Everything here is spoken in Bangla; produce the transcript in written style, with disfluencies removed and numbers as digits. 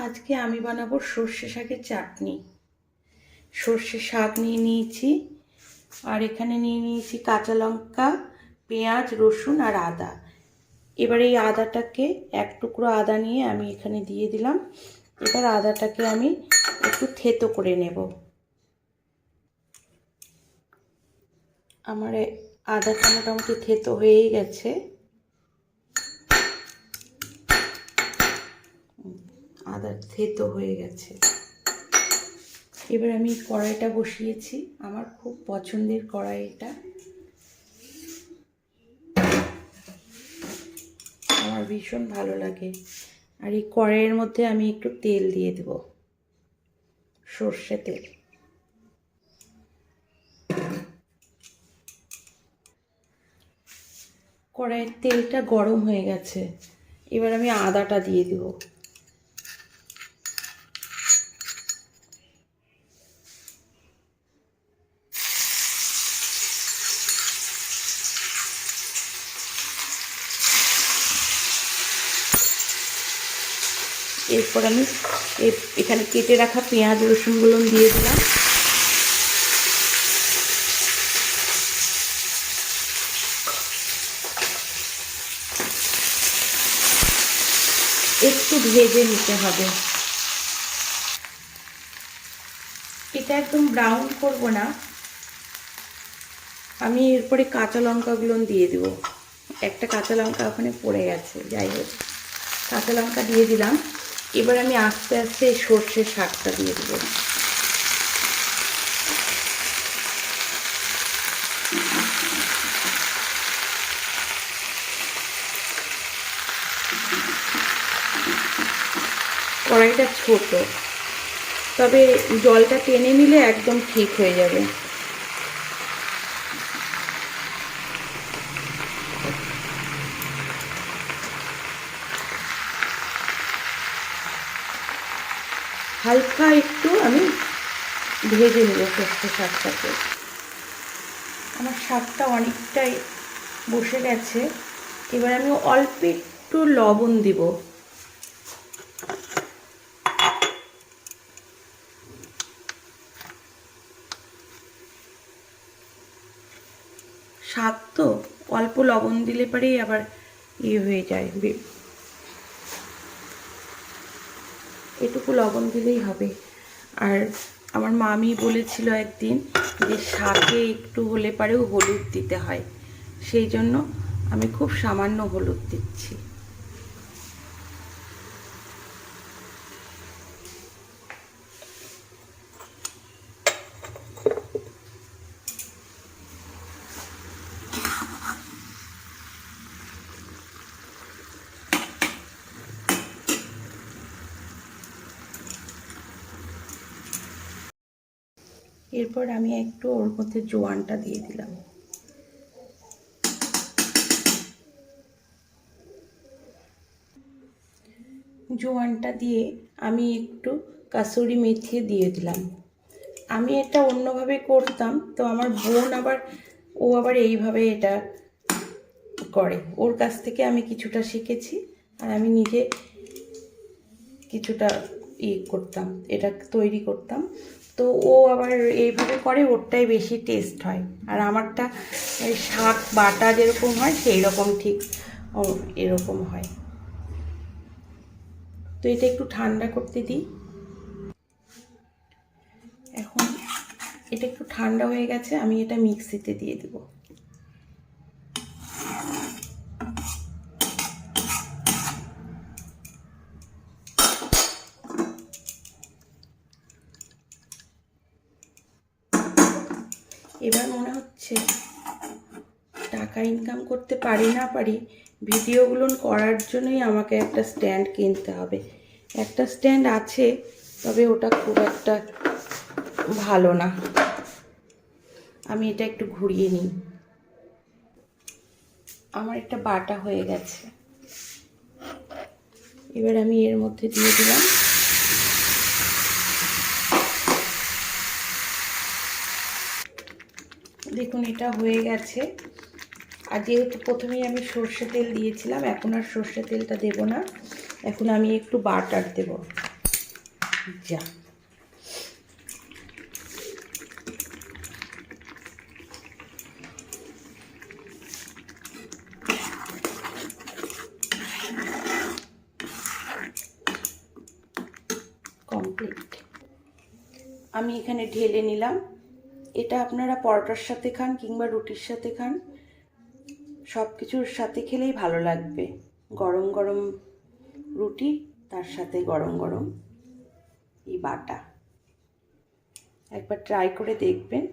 আজকে আমি বানাবো সর্ষে শাকের চাটনি। সর্ষে শাক নিয়ে নিয়েছি, আর এখানে নিয়ে নিয়েছি কাঁচা লঙ্কা, পেঁয়াজ, রসুন আর আদা। এবার এই আদাটাকে, এক টুকরো আদা নিয়ে আমি এখানে দিয়ে দিলাম। এবার আদাটাকে আমি একটু থেতো করে নেব। আমার আদাটা মোটামুটি থেতো হয়েই গেছে। আদা থেতো হয়ে গেছে। এবার আমি কড়াইটা বসিয়েছি। আমার খুব পছন্দের কড়াই এটা, আমার ভীষণ ভালো লাগে। আর এই কড়াইয়ের মধ্যে আমি একটু তেল দিয়ে দেব, সর্ষে তেল। কড়াইয়ের তেলটা গরম হয়ে গেছে। এবার আমি আদাটা দিয়ে দেব। এরপর আমি এখানে কেটে রাখা পেঁয়াজ রসুনগুলো দিয়ে দিলাম। একটু ভেজে নিতে হবে। এটা একদম ব্রাউন করব না। আমি এরপরে কাঁচা লঙ্কাগুলো দিয়ে দেব। একটা কাঁচা লঙ্কা ওখানে পড়ে গেছে, যাই হোক, কাঁচা লঙ্কা দিয়ে দিলাম। এবার আমি আস্তে আস্তে সর্ষের শাকটা দিয়ে দেব। কড়াইটা ছোট, তবে জলটা টেনে নিলে একদম ঠিক হয়ে যাবে। হালকা একটু আমি ভেজে নেব সর্ষে শাকটাকে। আমার শাকটা অনেকটাই বসে গেছে। এবার আমি অল্প একটু লবণ দিব। শাক তো অল্প লবণ দিলে পরেই আবার হয়ে যায়। এটুকু লবণ দিলেই হবে। আর আমার মামি বলেছিল একদিন যে শাকে একটু হলে পরেও হলুদ দিতে হয়, সেই জন্য আমি খুব সামান্য হলুদ দিচ্ছি। এরপর আমি একটু ওর মধ্যে জোয়ানটা দিয়ে দিলাম। জোয়ানটা দিয়ে আমি একটু কাসুরি মেথি দিয়ে দিলাম। আমি এটা অন্যভাবে করতাম, তো আমার বোন ও আবার এইভাবে এটা করে। ওর কাছ থেকে আমি কিছুটা শিখেছি, আর আমি নিজে কিছুটা করতাম, এটা তৈরি করতাম। তো ও আবার এইভাবে করে, ওরটাই বেশি টেস্ট হয়। আর আমারটা শাক বাটা যেরকম হয় সেই রকম ঠিক এরকম হয়। তো এটা একটু ঠান্ডা করতে দিই। এখন এটা একটু ঠান্ডা হয়ে গেছে, আমি এটা মিক্সিতে দিয়ে দেব। এবার মনে হচ্ছে টাকা ইনকাম করতে পারি না পারি, ভিডিওগুলো করার জন্যই আমাকে একটা স্ট্যান্ড কিনতে হবে। একটা স্ট্যান্ড আছে, তবে ওটা খুব একটা ভালো না। আমি এটা একটু ঘুরিয়ে নিই। আমার একটা বাটা হয়ে গেছে। এবার আমি এর মধ্যে দিয়ে দিলাম। দেখুন এটা হয়ে গেছে। আর যেহেতু প্রথমেই আমি সর্ষে তেল দিয়েছিলাম, এখন আর সর্ষে তেলটা দেব না। এখন আমি একটু বাটার দেব। যা কমপ্লিট। আমি এখানে ঢেলে নিলাম। এটা আপনারা পরোটার সাথে খান কিংবা রুটির সাথে খান, সব কিছুর সাথে খেলেই ভালো লাগবে। গরম গরম রুটি, তার সাথে গরম গরম এই বাটা। একবার ট্রাই করে দেখবেন।